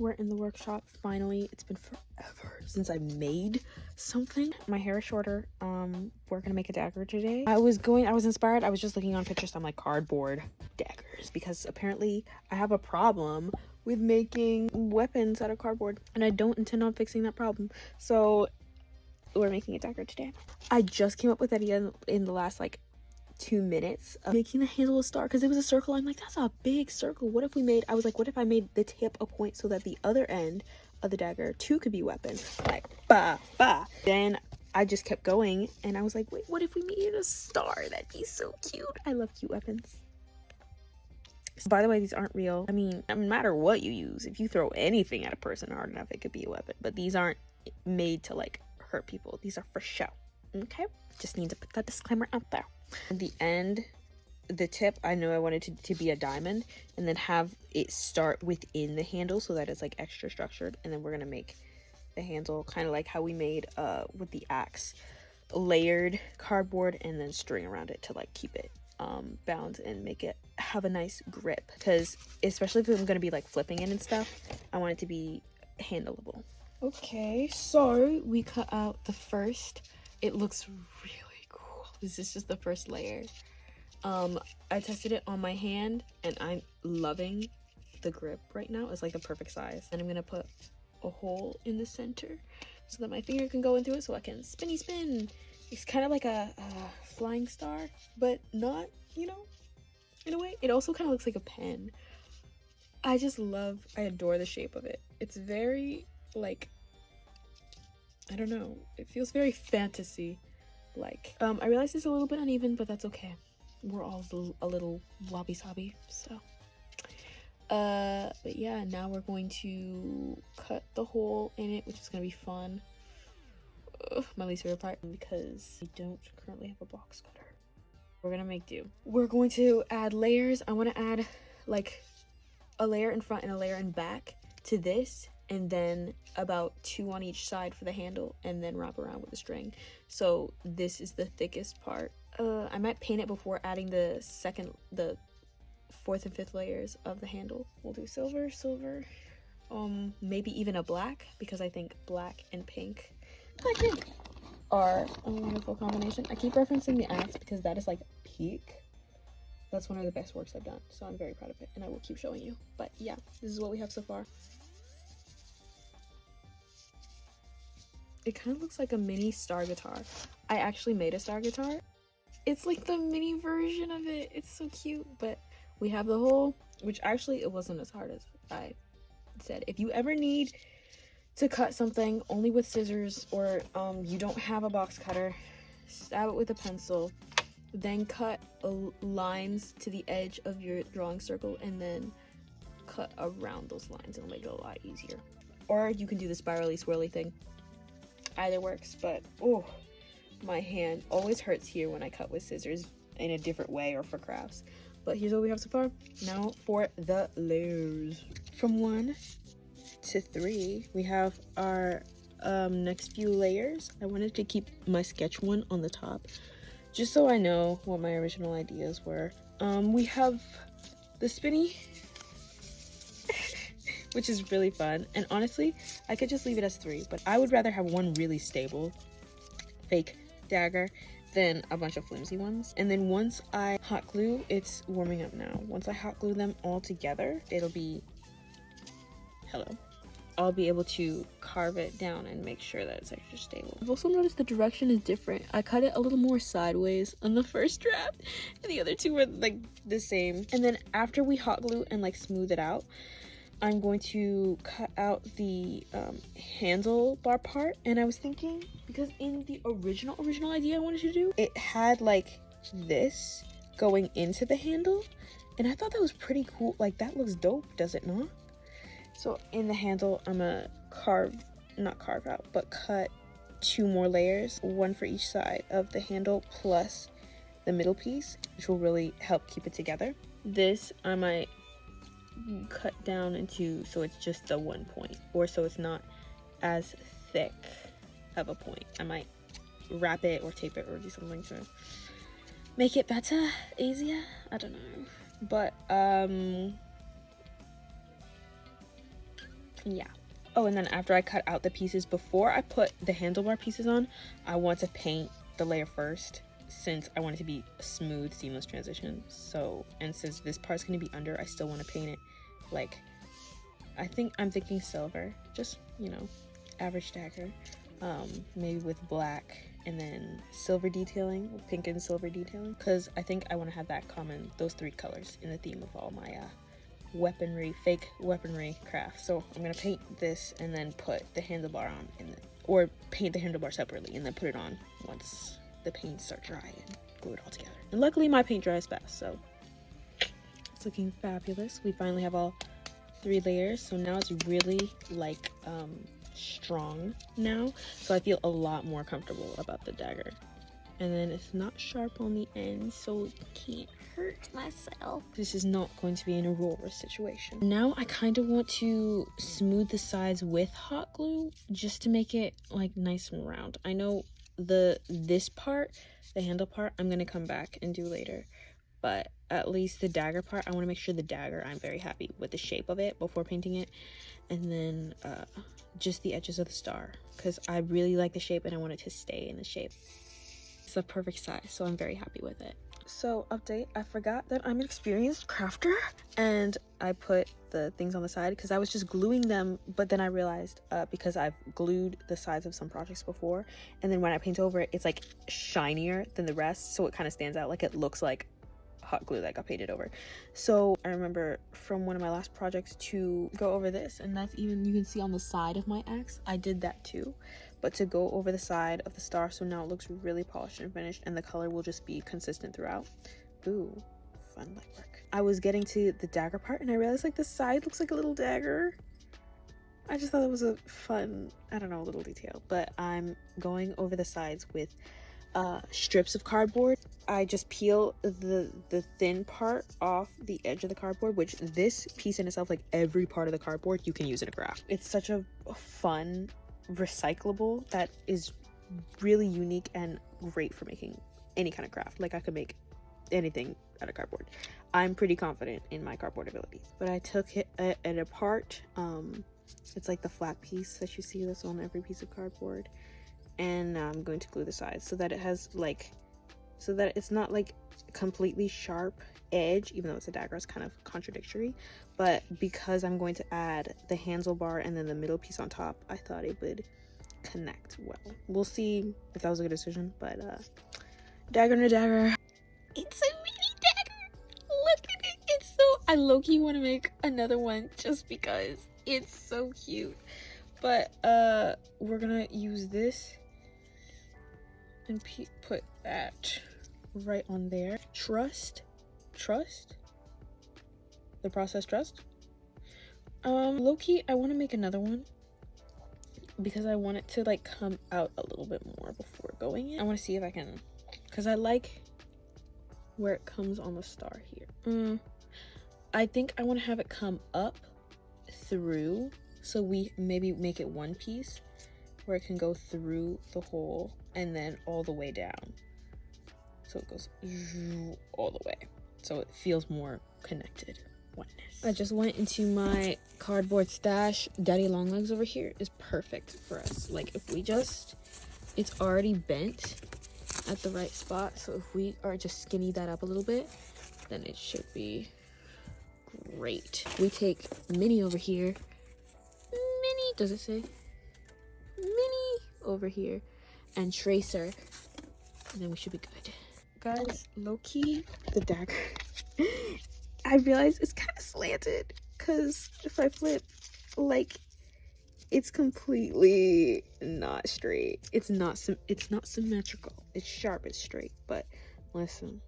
We're in the workshop finally. It's been forever since I made something. My hair is shorter. We're gonna make a dagger today. I was inspired. I was just looking on Pinterest on like cardboard daggers because apparently I have a problem with making weapons out of cardboard and I don't intend on fixing that problem. So we're making a dagger today. I just came up with that idea in the last like 2 minutes of making the handle a star because it was a circle. I'm like, that's a big circle. What if I made the tip a point so that the other end of the dagger too could be weapons, like bah bah. Then I just kept going and I was like, wait, what if we made it a star? That'd be so cute. I love cute weapons. By the way, these aren't real. I mean, no matter what you use, if you throw anything at a person hard enough, it could be a weapon. But these aren't made to like hurt people. These are for show. Okay, just need to put that disclaimer out there. At the end, the tip, I know I wanted to be a diamond and then have it start within the handle so that it's like extra structured. And then we're gonna make the handle kind of like how we made with the axe, layered cardboard and then string around it to like keep it bound and make it have a nice grip, because especially if I'm gonna be like flipping it and stuff, I want it to be handleable. Okay, so we cut out the first. It looks really cool. This is just the first layer. I tested it on my hand and I'm loving the grip right now. It's like the perfect size. And I'm gonna put a hole in the center so that my finger can go into it so I can spinny spin. It's kind of like a flying star, but not, you know, in a way. It also kind of looks like a pen. I adore the shape of it. It's very like, I don't know, it feels very fantasy like. I realize it's a little bit uneven, but that's okay. We're all a little wobby sobby, so but yeah, now we're going to cut the hole in it, which is gonna be fun. My least favorite part, because I don't currently have a box cutter. We're gonna make do. We're going to add layers. I want to add like a layer in front and a layer in back to this, and then about 2 on each side for the handle, and then wrap around with a string. So this is the thickest part. I might paint it before adding the 4th and 5th layers of the handle. We'll do silver, maybe even a black, because I think black and pink are a wonderful combination. I keep referencing the axe because that is like peak. That's one of the best works I've done, so I'm very proud of it, and I will keep showing you. But yeah, this is what we have so far. It kind of looks like a mini star guitar. I actually made a star guitar. It's like the mini version of it. It's so cute. But we have the hole, which actually it wasn't as hard as I said. If you ever need to cut something only with scissors, or you don't have a box cutter, stab it with a pencil, then cut lines to the edge of your drawing circle and then cut around those lines. It'll make it a lot easier. Or you can do the spirally swirly thing. Either works, but oh, my hand always hurts here when I cut with scissors in a different way or for crafts. But here's what we have so far. Now for the layers. From 1 to 3, we have our next few layers. I wanted to keep my sketch one on the top, just so I know what my original ideas were. We have the spinny, which is really fun. And honestly, I could just leave it as 3, but I would rather have one really stable fake dagger than a bunch of flimsy ones. And then once I hot glue, it's warming up now. Once I hot glue them all together, it'll be, hello. I'll be able to carve it down and make sure that it's extra stable. I've also noticed the direction is different. I cut it a little more sideways on the first draft, and the other two were like the same. And then after we hot glue and like smooth it out, I'm going to cut out the handlebar part. And I was thinking, because in the original idea I wanted to do, it had like this going into the handle, and I thought that was pretty cool. Like, that looks dope, does it not? So in the handle, I'm gonna not carve out, but cut 2 more layers, 1 for each side of the handle plus the middle piece, which will really help keep it together. This I might cut down into so it's just the 1 point, or so it's not as thick of a point. I might wrap it or tape it or do something to make it better, easier. I don't know, but Yeah. Oh, and then after I cut out the pieces, before I put the handlebar pieces on, I want to paint the layer first, since I want it to be a smooth, seamless transition. So, and since this part's going to be under, I still want to paint it like, I'm thinking silver, just, you know, average dagger, maybe with black and then silver detailing, pink and silver detailing, because I think I want to have that common, those three colors in the theme of all my weaponry, fake weaponry craft. So I'm gonna paint this and then put the handlebar on, or paint the handlebar separately and then put it on once the paint starts dry and glue it all together. And luckily my paint dries fast, so it's looking fabulous. We finally have all 3 layers, so now it's really like strong now, so I feel a lot more comfortable about the dagger. And then it's not sharp on the end, so it can't hurt myself. This is not going to be an Aurora situation. Now I kind of want to smooth the sides with hot glue just to make it like nice and round. I know this part, the handle part, I'm gonna come back and do later, but at least the dagger part, I want to make sure the dagger, I'm very happy with the shape of it before painting it. And then just the edges of the star, because I really like the shape and I want it to stay in the shape. It's the perfect size, so I'm very happy with it. So update, I forgot that I'm an experienced crafter, and I put the things on the side because I was just gluing them, but then I realized because I've glued the sides of some projects before, and then when I paint over it, it's like shinier than the rest, so it kind of stands out, like it looks like hot glue that got painted over. So I remember from one of my last projects to go over this, and that's even, you can see on the side of my axe, I did that too, but to go over the side of the star, so now it looks really polished and finished, and the color will just be consistent throughout. Ooh, fun light work. I was getting to the dagger part and I realized like the side looks like a little dagger. I just thought it was a fun, I don't know, little detail. But I'm going over the sides with strips of cardboard. I just peel the thin part off the edge of the cardboard, which this piece in itself, like every part of the cardboard, you can use in a craft. It's such a fun recyclable that is really unique and great for making any kind of craft. Like I could make anything out of cardboard. I'm pretty confident in my cardboard abilities. But I took it apart. It's like the flat piece that you see that's on every piece of cardboard, and now I'm going to glue the sides so that it has like, so that it's not like completely sharp edge, even though it's a dagger. It's kind of contradictory, but because I'm going to add the handlebar and then the middle piece on top, I thought it would connect well. We'll see if that was a good decision, but dagger and a dagger. It's a mini dagger. Look at it. It's so, I low-key want to make another one just because it's so cute. But we're gonna use this and put that right on there. Trust the process. Trust. Low-key, I want to make another one because I want it to like come out a little bit more before going in. I want to see if I can, because I like where it comes on the star here. I think I want to have it come up through, so we maybe make it one piece where it can go through the hole and then all the way down, so it goes all the way, so it feels more connected. Oneness. I just went into my cardboard stash. Daddy Longlegs over here is perfect for us. Like if we just, it's already bent at the right spot, so if we are just skinny that up a little bit, then it should be great. We take Minnie over here. Minnie, does it say? Minnie over here, and Tracer, and then we should be good. Guys, low-key, the dagger, I realize it's kind of slanted, because if I flip, like, it's completely not straight. It's not symmetrical. It's sharp, it's straight, but listen,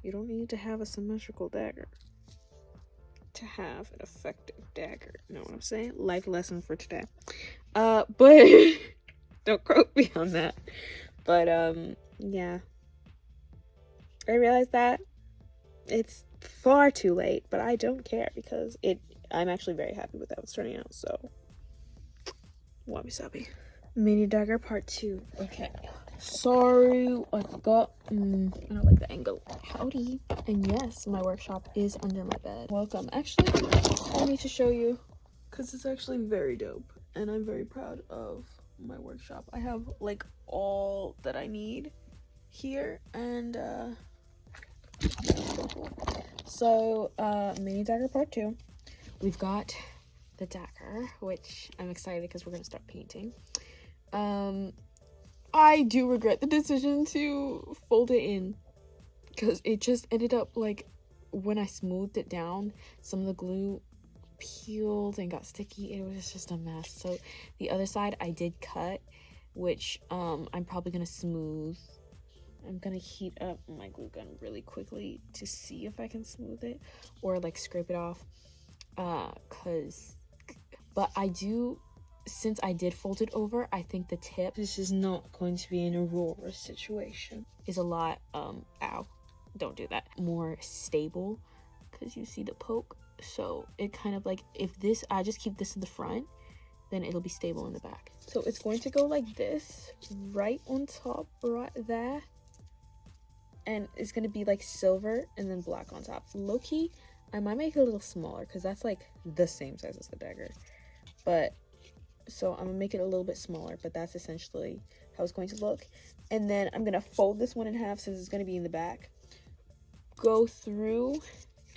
you don't need to have a symmetrical dagger to have an effective dagger. You know what I'm saying? Life lesson for today. But don't quote me on that. But yeah, I realized that it's far too late, but I don't care because I'm actually very happy with how it's turning out. So wabi sabi. Mini dagger part 2. Okay, sorry, I forgot. I don't like the angle. Howdy. And yes, my workshop is under my bed. Welcome. Actually, I need to show you, because it's actually very dope, and I'm very proud of my workshop. I have like all that I need here, and so mini dagger part 2. We've got the dagger, which I'm excited because we're gonna start painting. I do regret the decision to fold it in, because it just ended up like, when I smoothed it down, some of the glue peeled and got sticky. It was just a mess. So the other side I did cut, which I'm probably gonna smooth. I'm gonna heat up my glue gun really quickly to see if I can smooth it or like scrape it off, but I do, since I did fold it over, I think the tip, this is not going to be an Aurora situation, is a lot ow, don't do that, more stable, because you see the poke. So it kind of like, if this, I just keep this in the front, then it'll be stable in the back. So it's going to go like this, right on top, right there, and it's gonna be like silver and then black on top. Low-key, I might make it a little smaller because that's like the same size as the dagger, but so I'm gonna make it a little bit smaller, but that's essentially how it's going to look. And then I'm gonna fold this one in half since it's gonna be in the back, go through,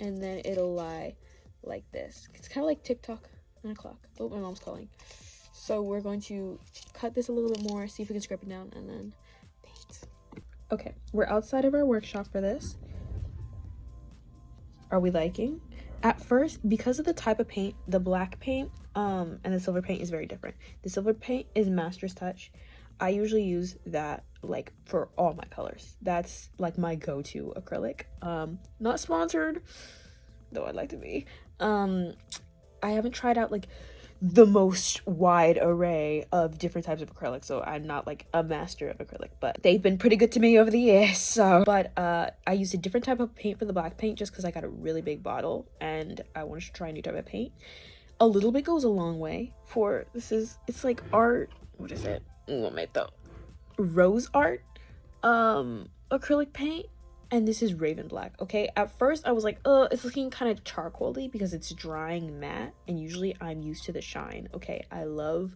and then it'll lie like this. It's kind of like TikTok 9 o'clock. Oh, my mom's calling. So we're going to cut this a little bit more, see if we can scrape it down, and then paint. Okay, we're outside of our workshop for this. Are we liking? At first, because of the type of paint, the black paint and the silver paint is very different. The silver paint is Master's Touch. I usually use that like for all my colors. That's like my go-to acrylic. Not sponsored, though I'd like to be. I haven't tried out like the most wide array of different types of acrylic, so I'm not like a master of acrylic, but they've been pretty good to me over the years. So but I used a different type of paint for the black paint just because I got a really big bottle and I wanted to try a new type of paint. A little bit goes a long way for it's like art, what is it, rose art acrylic paint, and this is Raven Black. Okay, at first I was like, it's looking kind of charcoaly because it's drying matte, and usually I'm used to the shine. Okay, I love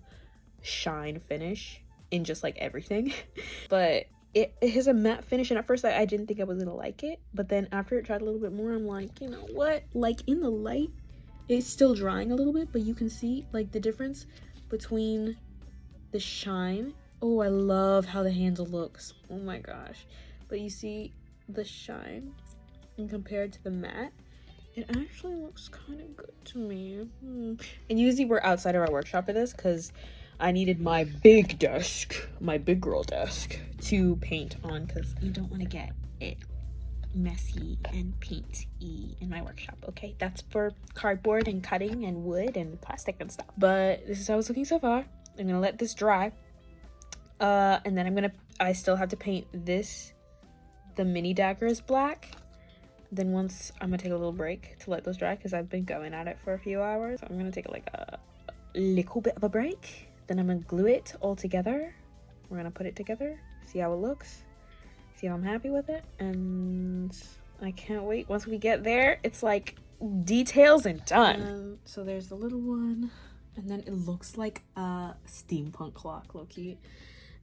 shine finish in just like everything but it has a matte finish, and at first I didn't think I was gonna like it, but then after it dried a little bit more, I'm like, you know what, like in the light it's still drying a little bit, but you can see like the difference between the shine. Oh, I love how the handle looks, oh my gosh. But you see the shine, and compared to the matte, it actually looks kind of good to me. And usually we're outside of our workshop for this because I needed my big desk, my big girl desk, to paint on, because you don't want to get it messy and painty in my workshop. Okay, that's for cardboard and cutting and wood and plastic and stuff. But this is how it's looking so far. I'm gonna let this dry, and then I still have to paint this. The mini dagger is black. Then once, I'm gonna take a little break to let those dry because I've been going at it for a few hours. So I'm gonna take like a little bit of a break. Then I'm gonna glue it all together. We're gonna put it together, see how it looks, see if I'm happy with it, and I can't wait. Once we get there, it's like details and done. So there's the little one, and then it looks like a steampunk clock, low-key.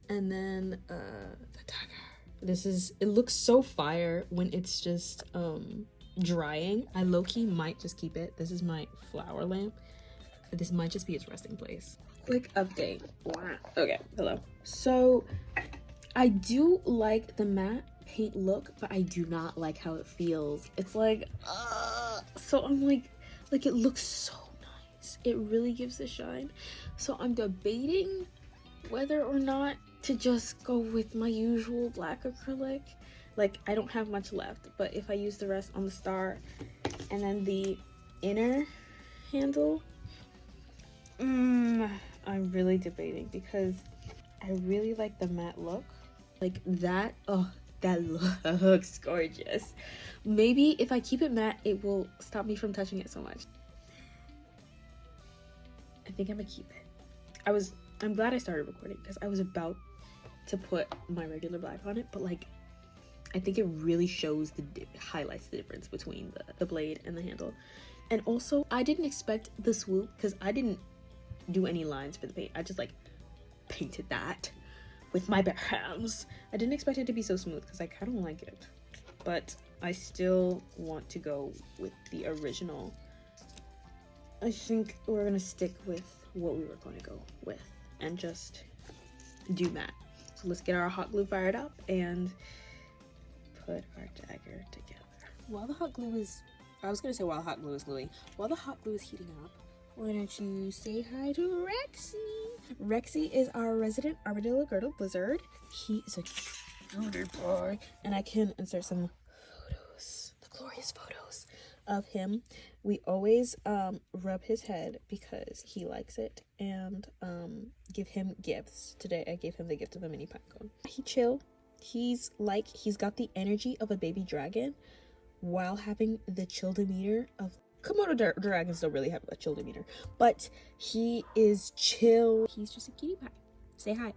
And then the dagger. It looks so fire when it's just drying. I low-key might just keep it. This is my flower lamp. This might just be its resting place. Quick update. Wow. Okay, hello. So I do like the matte paint look, but I do not like how it feels. It's like, so I'm like it looks so nice. It really gives the shine. So I'm debating whether or not to just go with my usual black acrylic. Like, I don't have much left, but if I use the rest on the star and then the inner handle, I'm really debating because I really like the matte look. Like that, oh, that looks gorgeous. Maybe if I keep it matte, it will stop me from touching it so much. I think I'm gonna keep it. I'm glad I started recording because I was about to put my regular black on it, but like, I think it really shows highlights the difference between the blade and the handle. And also, I didn't expect the swoop because I didn't do any lines for the paint. I just like painted that with my bare hands. I didn't expect it to be so smooth because I kind of like it, but I still want to go with the original. I think we're gonna stick with what we were going to go with and just do matte. So let's get our hot glue fired up and put our dagger together. While the hot glue is, I was gonna say while the hot glue is gluing, while the hot glue is heating up, why don't you say hi to Rexy? Rexy is our resident Armadillo Girdle Blizzard. He is a cutie boy, and I can insert some photos, the glorious photos of him. We always rub his head because he likes it, and give him gifts. Today I gave him the gift of a mini pine cone. He chill. He's got the energy of a baby dragon while having the chill demeanor of Komodo dragons. Don't really have a chill demeanor, but he is chill. He's just a cutie pie. Say hi.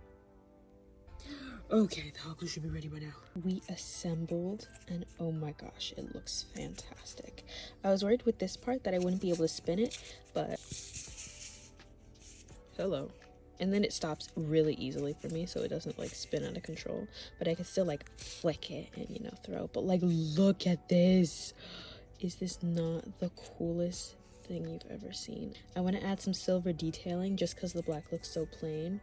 Okay, the hot glue should be ready by now. We assembled, and oh my gosh, it looks fantastic. I was worried with this part that I wouldn't be able to spin it, but hello. And then it stops really easily for me, so it doesn't like spin out of control, but I can still like flick it and, you know, throw. But like, look at this. Is this not the coolest thing you've ever seen? I want to add some silver detailing just because the black looks so plain.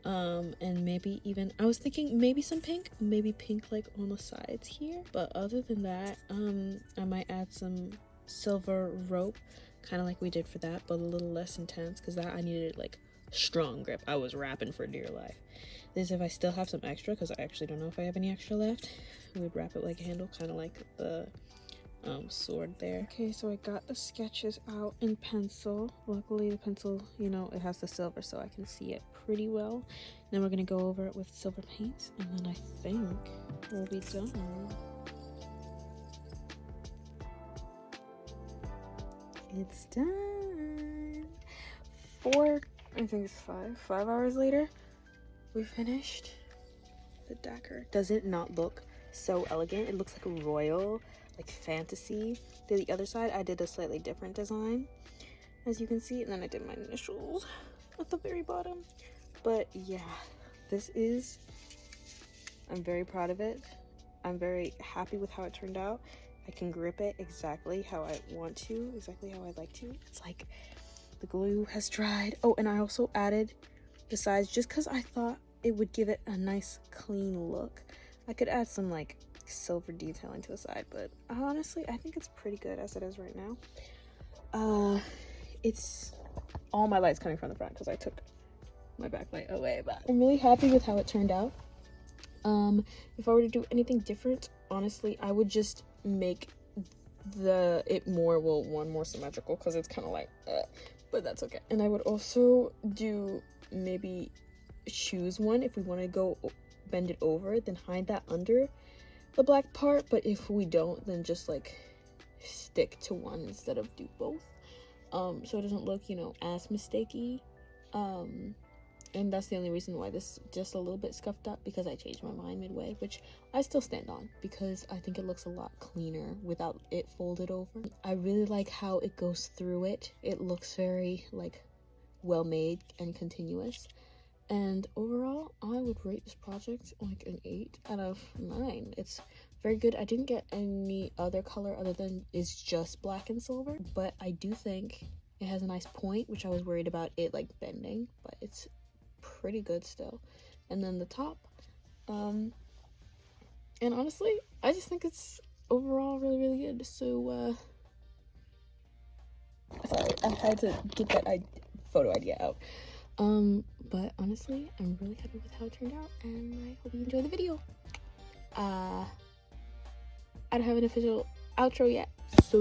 And maybe even, I was thinking maybe some pink, maybe pink like on the sides here. But other than that, I might add some silver rope, kind of like we did for that, but a little less intense because that I needed like strong grip. I was wrapping for dear life. This, if I still have some extra, because I actually don't know if I have any extra left, we would wrap it like a handle, kind of like the sword there. Okay, so I got the sketches out in pencil. Luckily the pencil, you know, it has the silver so I can see it pretty well. Then we're gonna go over it with silver paint, and then I think we'll be done. It's done. I think it's 5 hours later, we finished the dagger. Does it not look so elegant? It looks like a royal, like fantasy. To the other side, I did a slightly different design, as you can see, and then I did my initials at the very bottom. But yeah, I'm very proud of it. I'm very happy with how it turned out. I can grip it exactly how I want to, exactly how I'd like to. It's like the glue has dried. Oh, and I also added the sides just because I thought it would give it a nice clean look. I could add some like silver detailing to the side, but honestly I think it's pretty good as it is right now. It's all my lights coming from the front because I took my backlight away, but I'm really happy with how it turned out. If I were to do anything different, honestly I would just make one more symmetrical because it's kind of like but that's okay. And I would also do maybe choose one if we want to go bend it over, then hide that under the black part. But if we don't, then just like stick to one instead of do both, so it doesn't look, you know, as mistakey. And that's the only reason why this is just a little bit scuffed up, because I changed my mind midway, which I still stand on because I think it looks a lot cleaner without it folded over. I really like how it goes through it. It looks very like well made and continuous. And overall, I would rate this project like an 8 out of 9. It's very good. I didn't get any other color other than it's just black and silver, but I do think it has a nice point, which I was worried about it like bending, but it's pretty good still. And then the top, and honestly I just think it's overall really, really good. So sorry, I had to get that photo idea out. But honestly, I'm really happy with how it turned out, and I hope you enjoy the video. I don't have an official outro yet, so